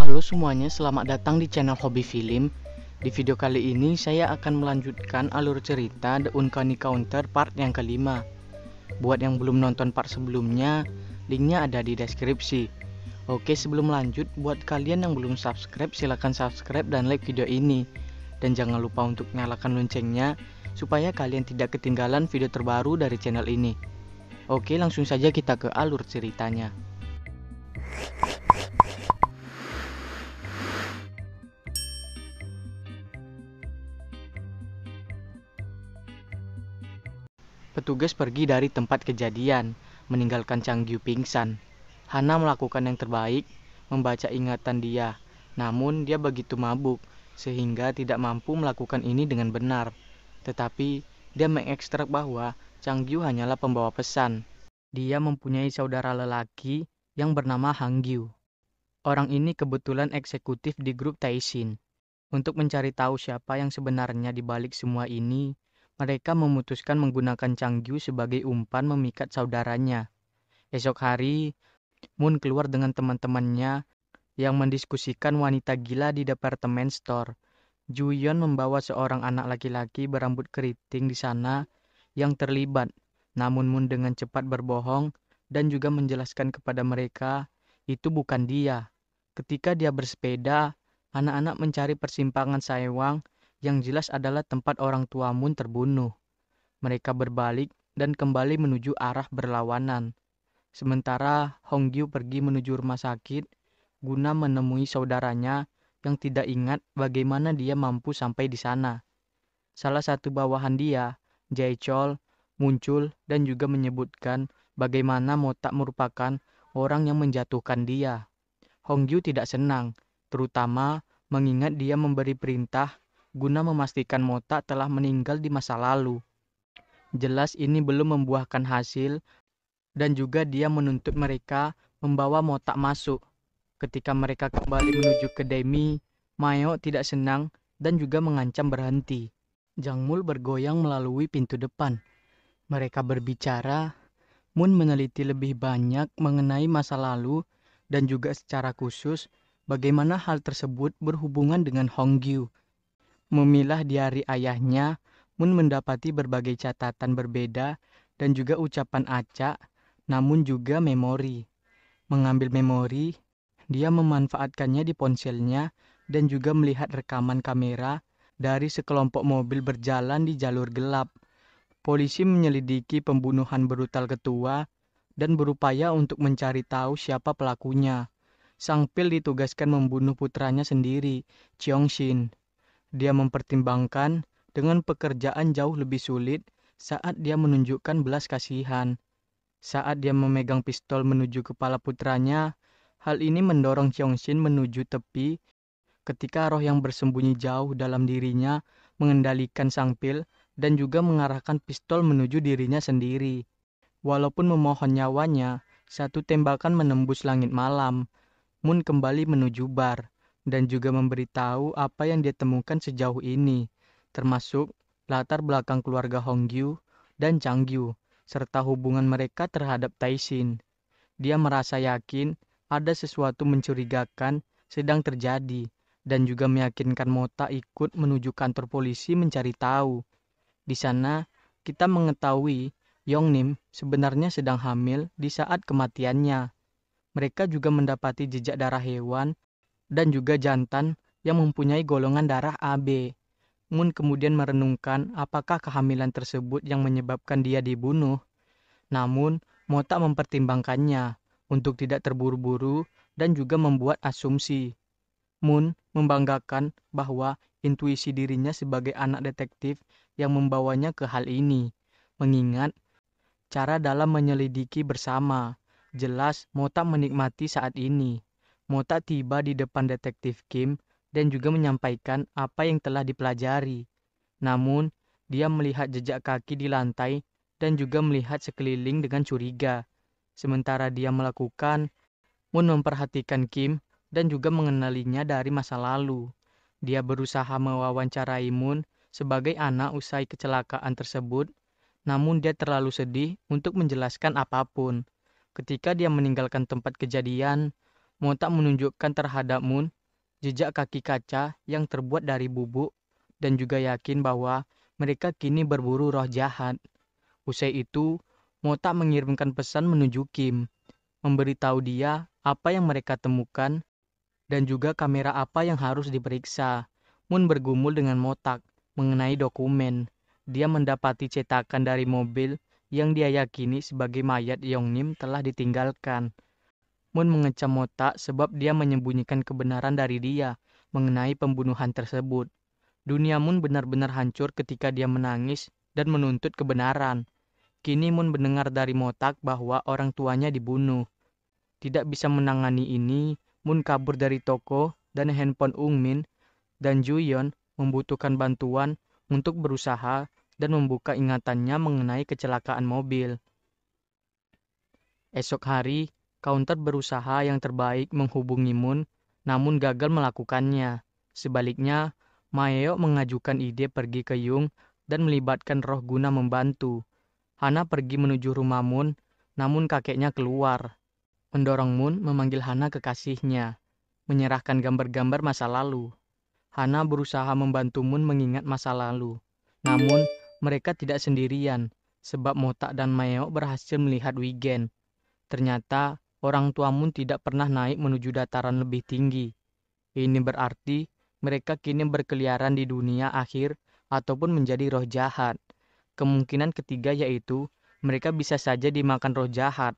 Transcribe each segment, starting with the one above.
Halo semuanya, selamat datang di channel Hobi Film. Di video kali ini saya akan melanjutkan alur cerita The Uncanny Counter part yang kelima. Buat yang belum nonton part sebelumnya, linknya ada di deskripsi. Oke, sebelum lanjut, buat kalian yang belum subscribe, silahkan subscribe dan like video ini. Dan jangan lupa untuk nyalakan loncengnya, supaya kalian tidak ketinggalan video terbaru dari channel ini. Oke, langsung saja kita ke alur ceritanya. Petugas pergi dari tempat kejadian, meninggalkan Changyu pingsan. Hana melakukan yang terbaik, membaca ingatan dia. Namun dia begitu mabuk, sehingga tidak mampu melakukan ini dengan benar. Tetapi dia mengekstrak bahwa Changyu hanyalah pembawa pesan. Dia mempunyai saudara lelaki yang bernama Hangyu. Orang ini kebetulan eksekutif di grup Taishin. Untuk mencari tahu siapa yang sebenarnya di balik semua ini, mereka memutuskan menggunakan Changyu sebagai umpan memikat saudaranya. Esok hari, Moon keluar dengan teman-temannya yang mendiskusikan wanita gila di departemen store. Juyeon membawa seorang anak laki-laki berambut keriting di sana yang terlibat. Namun Moon dengan cepat berbohong dan juga menjelaskan kepada mereka itu bukan dia. Ketika dia bersepeda, anak-anak mencari persimpangan Saewang yang jelas adalah tempat orang tua Moon terbunuh. Mereka berbalik dan kembali menuju arah berlawanan. Sementara Hongyu pergi menuju rumah sakit guna menemui saudaranya yang tidak ingat bagaimana dia mampu sampai di sana. Salah satu bawahan dia, Jae-chol, muncul dan juga menyebutkan bagaimana Motak merupakan orang yang menjatuhkan dia. Hongyu tidak senang, terutama mengingat dia memberi perintah guna memastikan Motak telah meninggal di masa lalu. Jelas ini belum membuahkan hasil dan juga dia menuntut mereka membawa Motak masuk. Ketika mereka kembali menuju ke Demi, Mayo tidak senang dan juga mengancam berhenti. Jangmul bergoyang melalui pintu depan. Mereka berbicara. Moon meneliti lebih banyak mengenai masa lalu dan juga secara khusus bagaimana hal tersebut berhubungan dengan Hongyu. Memilah diari ayahnya, Moon mendapati berbagai catatan berbeda dan juga ucapan acak, namun juga memori. Mengambil memori, dia memanfaatkannya di ponselnya dan juga melihat rekaman kamera dari sekelompok mobil berjalan di jalur gelap. Polisi menyelidiki pembunuhan brutal ketua dan berupaya untuk mencari tahu siapa pelakunya. Sang Pil ditugaskan membunuh putranya sendiri, Cheong-shin. Dia mempertimbangkan dengan pekerjaan jauh lebih sulit saat dia menunjukkan belas kasihan. Saat dia memegang pistol menuju kepala putranya, hal ini mendorong Cheong-shin menuju tepi ketika roh yang bersembunyi jauh dalam dirinya mengendalikan Sang Pil dan juga mengarahkan pistol menuju dirinya sendiri. Walaupun memohon nyawanya, satu tembakan menembus langit malam. Moon kembali menuju bar dan juga memberitahu apa yang dia temukan sejauh ini, termasuk latar belakang keluarga Hongyu dan Changyu, serta hubungan mereka terhadap Taishin. Dia merasa yakin ada sesuatu mencurigakan sedang terjadi dan juga meyakinkan Mota ikut menuju kantor polisi mencari tahu. Di sana, kita mengetahui Yongnim sebenarnya sedang hamil di saat kematiannya. Mereka juga mendapati jejak darah hewan dan juga jantan yang mempunyai golongan darah AB. Moon kemudian merenungkan apakah kehamilan tersebut yang menyebabkan dia dibunuh. Namun, Mota mempertimbangkannya untuk tidak terburu-buru dan juga membuat asumsi. Moon membanggakan bahwa intuisi dirinya sebagai anak detektif yang membawanya ke hal ini, mengingat cara dalam menyelidiki bersama. Jelas Mota menikmati saat ini. Mota tiba di depan detektif Kim dan juga menyampaikan apa yang telah dipelajari. Namun, dia melihat jejak kaki di lantai dan juga melihat sekeliling dengan curiga. Sementara dia melakukan, Moon memperhatikan Kim dan juga mengenalinya dari masa lalu. Dia berusaha mewawancarai Moon sebagai anak usai kecelakaan tersebut, namun dia terlalu sedih untuk menjelaskan apapun. Ketika dia meninggalkan tempat kejadian, Motak menunjukkan terhadap Moon jejak kaki kaca yang terbuat dari bubuk, dan juga yakin bahwa mereka kini berburu roh jahat. Usai itu, Mota mengirimkan pesan menuju Kim, memberitahu dia apa yang mereka temukan dan juga kamera apa yang harus diperiksa. Moon bergumul dengan Motak mengenai dokumen. Dia mendapati cetakan dari mobil yang dia yakini sebagai mayat Yongnim telah ditinggalkan. Moon mengecam Motak sebab dia menyembunyikan kebenaran dari dia mengenai pembunuhan tersebut. Dunia Moon benar-benar hancur ketika dia menangis dan menuntut kebenaran. Kini Moon mendengar dari Motak bahwa orang tuanya dibunuh. Tidak bisa menangani ini, Moon kabur dari toko dan handphone Ungmin dan Juyeon membutuhkan bantuan untuk berusaha dan membuka ingatannya mengenai kecelakaan mobil. Esok hari, Counter berusaha yang terbaik menghubungi Moon, namun gagal melakukannya. Sebaliknya, Maeo mengajukan ide pergi ke Yung dan melibatkan roh guna membantu. Hana pergi menuju rumah Moon, namun kakeknya keluar, mendorong Moon memanggil Hana kekasihnya, menyerahkan gambar-gambar masa lalu. Hana berusaha membantu Moon mengingat masa lalu. Namun, mereka tidak sendirian, sebab Mota dan Maeo berhasil melihat Wigen. Ternyata, orang tua Moon tidak pernah naik menuju dataran lebih tinggi. Ini berarti mereka kini berkeliaran di dunia akhir ataupun menjadi roh jahat. Kemungkinan ketiga yaitu mereka bisa saja dimakan roh jahat.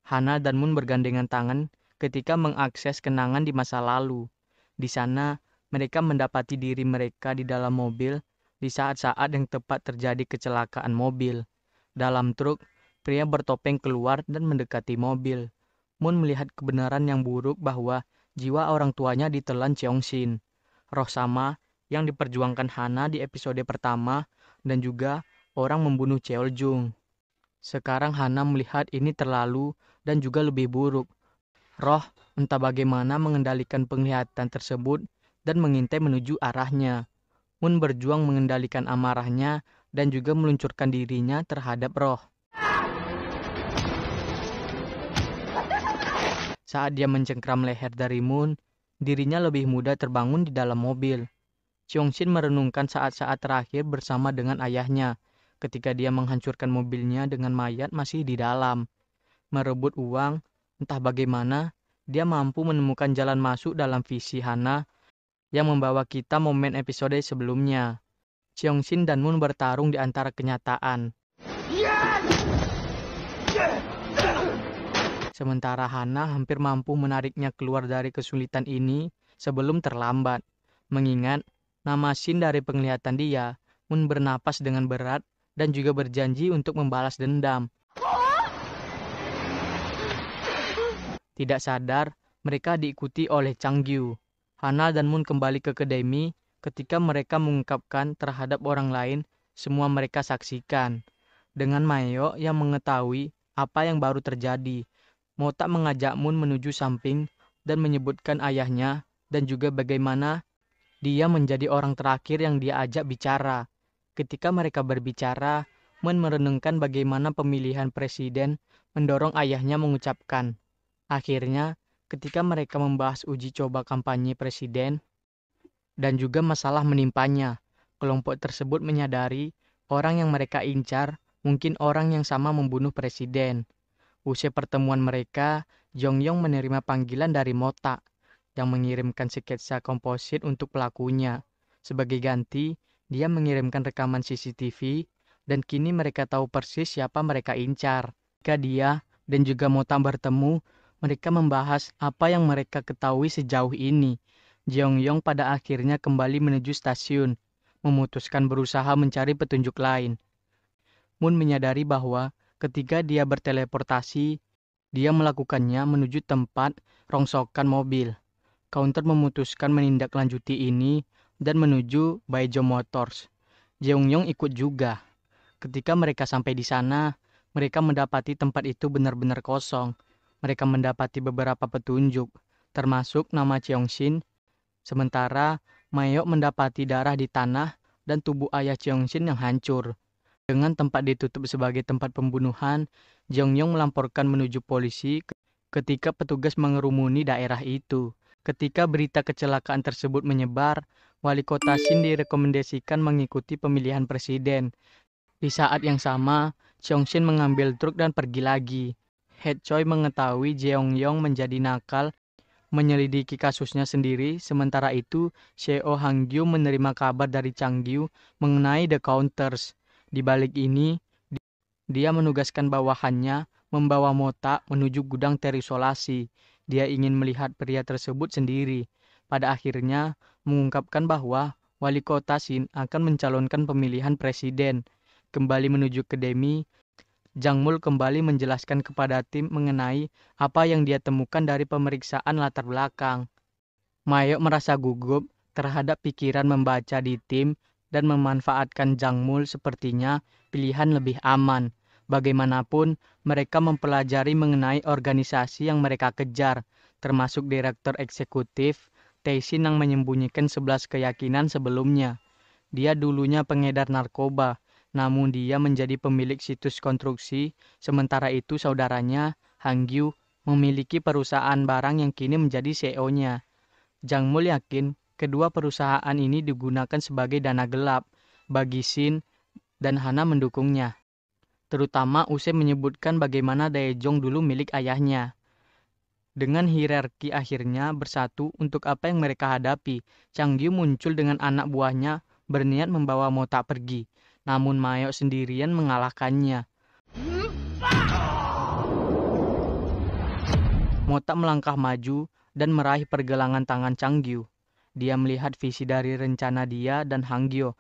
Hana dan Moon bergandengan tangan ketika mengakses kenangan di masa lalu. Di sana, mereka mendapati diri mereka di dalam mobil di saat-saat yang tepat terjadi kecelakaan mobil. Dalam truk, pria bertopeng keluar dan mendekati mobil. Moon melihat kebenaran yang buruk bahwa jiwa orang tuanya ditelan Cheongshin. Roh sama yang diperjuangkan Hana di episode pertama dan juga orang membunuh Cheoljung. Sekarang Hana melihat ini terlalu dan juga lebih buruk. Roh entah bagaimana mengendalikan penglihatan tersebut dan mengintai menuju arahnya. Moon berjuang mengendalikan amarahnya dan juga meluncurkan dirinya terhadap roh. Saat dia mencengkram leher dari Moon, dirinya lebih mudah terbangun di dalam mobil. Cheongshin merenungkan saat-saat terakhir bersama dengan ayahnya ketika dia menghancurkan mobilnya dengan mayat masih di dalam. Merebut uang, entah bagaimana, dia mampu menemukan jalan masuk dalam visi Hana yang membawa kita momen episode sebelumnya. Cheongshin dan Moon bertarung di antara kenyataan. Sementara Hana hampir mampu menariknya keluar dari kesulitan ini sebelum terlambat. Mengingat nama Shin dari penglihatan dia, Moon bernapas dengan berat dan juga berjanji untuk membalas dendam. Tidak sadar, mereka diikuti oleh Changgyu. Hana dan Moon kembali ke Kedemi ketika mereka mengungkapkan terhadap orang lain semua mereka saksikan. Dengan Maeo yang mengetahui apa yang baru terjadi, Mota mengajak Moon menuju samping dan menyebutkan ayahnya dan juga bagaimana dia menjadi orang terakhir yang dia ajak bicara. Ketika mereka berbicara, Moon merenungkan bagaimana pemilihan presiden mendorong ayahnya mengucapkan. Akhirnya, ketika mereka membahas uji coba kampanye presiden dan juga masalah menimpanya, kelompok tersebut menyadari orang yang mereka incar mungkin orang yang sama membunuh presiden. Usai pertemuan mereka, Jongyong menerima panggilan dari Mota yang mengirimkan sketsa komposit untuk pelakunya. Sebagai ganti, dia mengirimkan rekaman CCTV dan kini mereka tahu persis siapa mereka incar. Ketika dia dan juga Mota bertemu, mereka membahas apa yang mereka ketahui sejauh ini. Jeongyong pada akhirnya kembali menuju stasiun, memutuskan berusaha mencari petunjuk lain. Moon menyadari bahwa ketika dia berteleportasi, dia melakukannya menuju tempat rongsokan mobil. Counter memutuskan menindaklanjuti ini dan menuju Baijo Motors. Jeongyong ikut juga. Ketika mereka sampai di sana, mereka mendapati tempat itu benar-benar kosong. Mereka mendapati beberapa petunjuk, termasuk nama Cheongshin. Sementara Maeo mendapati darah di tanah dan tubuh ayah Cheongshin yang hancur. Dengan tempat ditutup sebagai tempat pembunuhan, Jeongyong melamporkan menuju polisi ketika petugas mengerumuni daerah itu. Ketika berita kecelakaan tersebut menyebar, wali kota Shin direkomendasikan mengikuti pemilihan presiden. Di saat yang sama, Cheongshin mengambil truk dan pergi lagi. Head Choi mengetahui Jeongyong menjadi nakal, menyelidiki kasusnya sendiri. Sementara itu, Seo Hangyu menerima kabar dari Changyu mengenai The Counters. Di balik ini, dia menugaskan bawahannya membawa Mota menuju gudang terisolasi. Dia ingin melihat pria tersebut sendiri. Pada akhirnya, mengungkapkan bahwa wali kota Shin akan mencalonkan pemilihan presiden. Kembali menuju ke Demi, Jang Mul kembali menjelaskan kepada tim mengenai apa yang dia temukan dari pemeriksaan latar belakang. Mayok merasa gugup terhadap pikiran membaca di tim dan memanfaatkan Jang Mul sepertinya pilihan lebih aman. Bagaimanapun, mereka mempelajari mengenai organisasi yang mereka kejar, termasuk direktur eksekutif Tae-shin yang menyembunyikan 11 keyakinan sebelumnya. Dia dulunya pengedar narkoba, namun dia menjadi pemilik situs konstruksi, sementara itu saudaranya, Hangyu, memiliki perusahaan barang yang kini menjadi CEO-nya. Jang Mul yakin kedua perusahaan ini digunakan sebagai dana gelap bagi Shin dan Hana mendukungnya. Terutama usai menyebutkan bagaimana Daejong dulu milik ayahnya. Dengan hierarki akhirnya bersatu untuk apa yang mereka hadapi, Changyu muncul dengan anak buahnya berniat membawa Mota pergi. Namun Mayok sendirian mengalahkannya. Mota melangkah maju dan meraih pergelangan tangan Changyu. Dia melihat visi dari rencana dia dan Hangyo,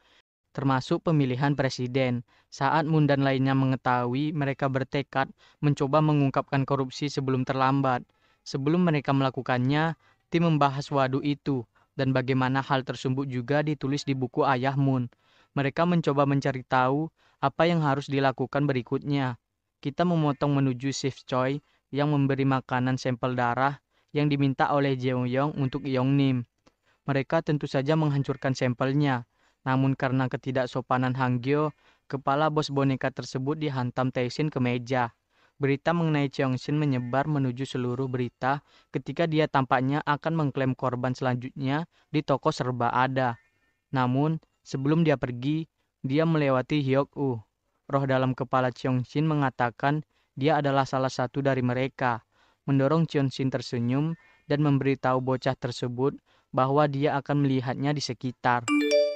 termasuk pemilihan presiden. Saat Moon dan lainnya mengetahui, mereka bertekad mencoba mengungkapkan korupsi sebelum terlambat. Sebelum mereka melakukannya, tim membahas waduk itu, dan bagaimana hal tersebut juga ditulis di buku ayah Moon. Mereka mencoba mencari tahu apa yang harus dilakukan berikutnya. Kita memotong menuju Shift Choi yang memberi makanan sampel darah yang diminta oleh Jeongyong untuk Yeongnim. Mereka tentu saja menghancurkan sampelnya. Namun karena ketidaksopanan Hangyo, kepala bos boneka tersebut dihantam Tae-shin ke meja. Berita mengenai Cheongshin menyebar menuju seluruh berita ketika dia tampaknya akan mengklaim korban selanjutnya di toko serba ada. Namun, sebelum dia pergi, dia melewati Hyuk-woo. Roh dalam kepala Cheongshin mengatakan dia adalah salah satu dari mereka, mendorong Cheongshin tersenyum dan memberitahu bocah tersebut bahwa dia akan melihatnya di sekitar.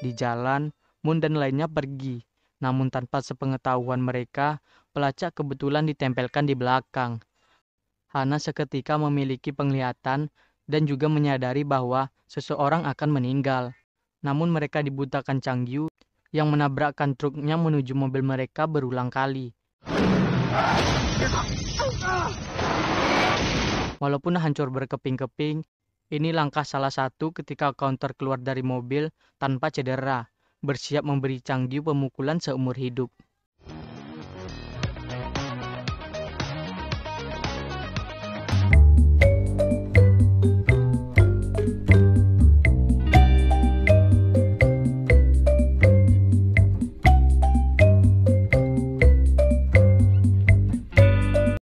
Di jalan, Moon dan lainnya pergi. Namun tanpa sepengetahuan mereka, pelacak kebetulan ditempelkan di belakang. Hana seketika memiliki penglihatan dan juga menyadari bahwa seseorang akan meninggal. Namun mereka dibutakan Changyu yang menabrakkan truknya menuju mobil mereka berulang kali. Walaupun hancur berkeping-keping, ini langkah salah satu ketika Counter keluar dari mobil tanpa cedera, bersiap memberi Changyu pemukulan seumur hidup.